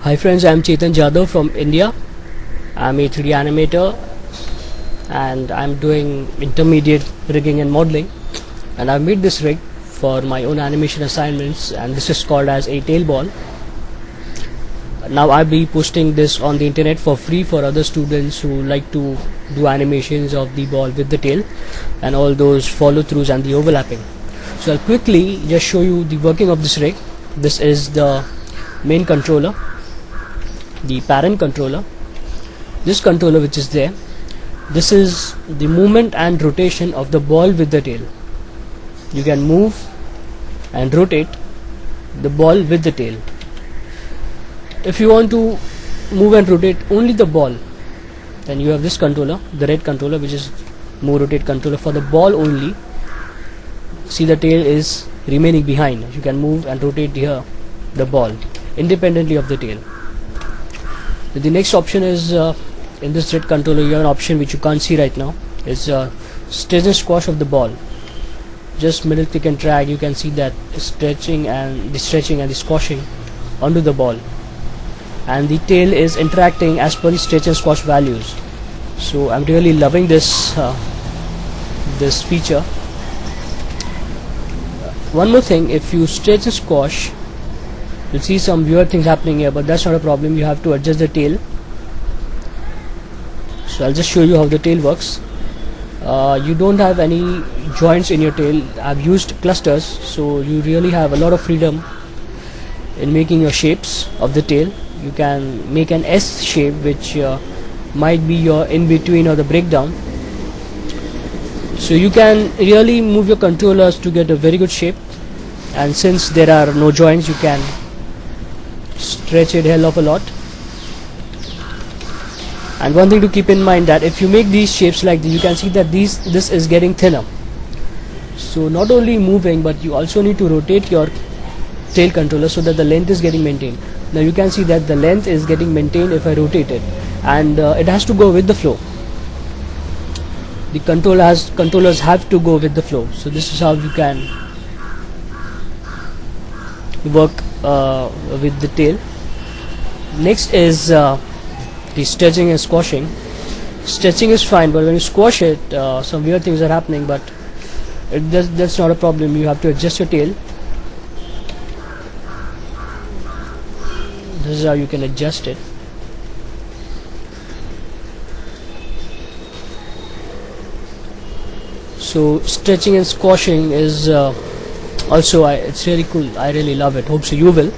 Hi friends, I am Chetan Jadhav from India. I am a 3D animator and I am doing intermediate rigging and modeling, and I have made this rig for my own animation assignments, and this is called as a tail ball. Now I'll be posting this on the internet for free for other students who like to do animations of the ball with the tail and all those follow throughs and the overlapping. So I'll quickly just show you the working of this rig. This is the main controller, the parent controller. This controller which is there, this is the movement and rotation of the ball with the tail. You can move and rotate the ball with the tail. If you want to move and rotate only the ball, then you have this controller, the red controller, which is move rotate controller for the ball only. See, the tail is remaining behind. You can move and rotate here the ball independently of the tail. The next option is in this red controller you have an option which you can't see right now. It's stretch and squash of the ball. Just middle click and drag, you can see that stretching and the squashing onto the ball, and the tail is interacting as per the stretch and squash values. So I'm really loving this this feature. One more thing, if you stretch and squash, you'll see some weird things happening here, but that's not a problem. You have to adjust the tail. So I'll just show you how the tail works. You don't have any joints in your tail. I've used clusters, so you really have a lot of freedom in making your shapes of the tail. You can make an S shape, which might be your in-between or the breakdown. So you can really move your controllers to get a very good shape, and since there are no joints, you can stretch it hell of a lot. And one thing to keep in mind, that if you make these shapes like this, you can see that this is getting thinner. So not only moving, but you also need to rotate your tail controller so that the length is getting maintained. Now you can see that the length is getting maintained if I rotate it, and it has to go with the flow. The controllers have to go with the flow. So this is how you can work with the tail. Next is the stretching and squashing. Stretching is fine, but when you squash it, some weird things are happening, but that's not a problem. You have to adjust your tail. This is how you can adjust it. So stretching and squashing is also it's really cool. I really love it. Hope so you will.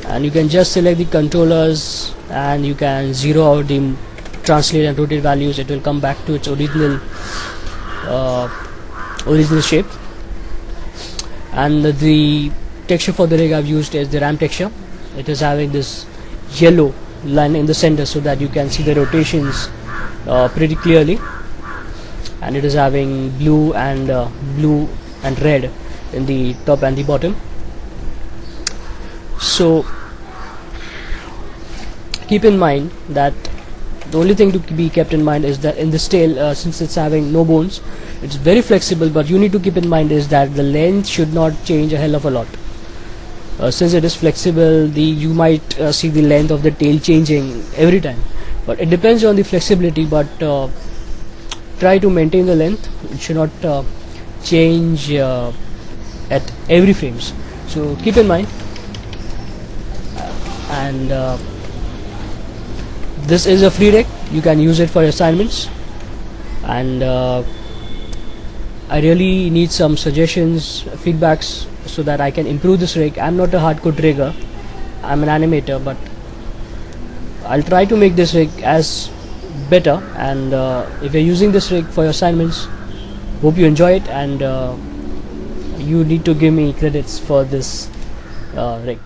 And you can just select the controllers and you can zero out the translate and rotate values. It will come back to its original shape. And the texture for the rig I've used is the RAM texture. It is having this yellow line in the center so that you can see the rotations pretty clearly, and it is having blue and red in the top and the bottom. So keep in mind that the only thing to be kept in mind is that in this tail, since it's having no bones, it's very flexible, but you need to keep in mind is that the length should not change a hell of a lot. Since it is flexible, you might see the length of the tail changing every time, but it depends on the flexibility, but try to maintain the length. It should not change at every frames. So keep in mind. And this is a free rig. You can use it for assignments, and I really need some suggestions, feedbacks, so that I can improve this rig. I'm not a hardcore rigger, I'm an animator, but I'll try to make this rig as better. And if you're using this rig for your assignments, hope you enjoy it, and you need to give me credits for this rig.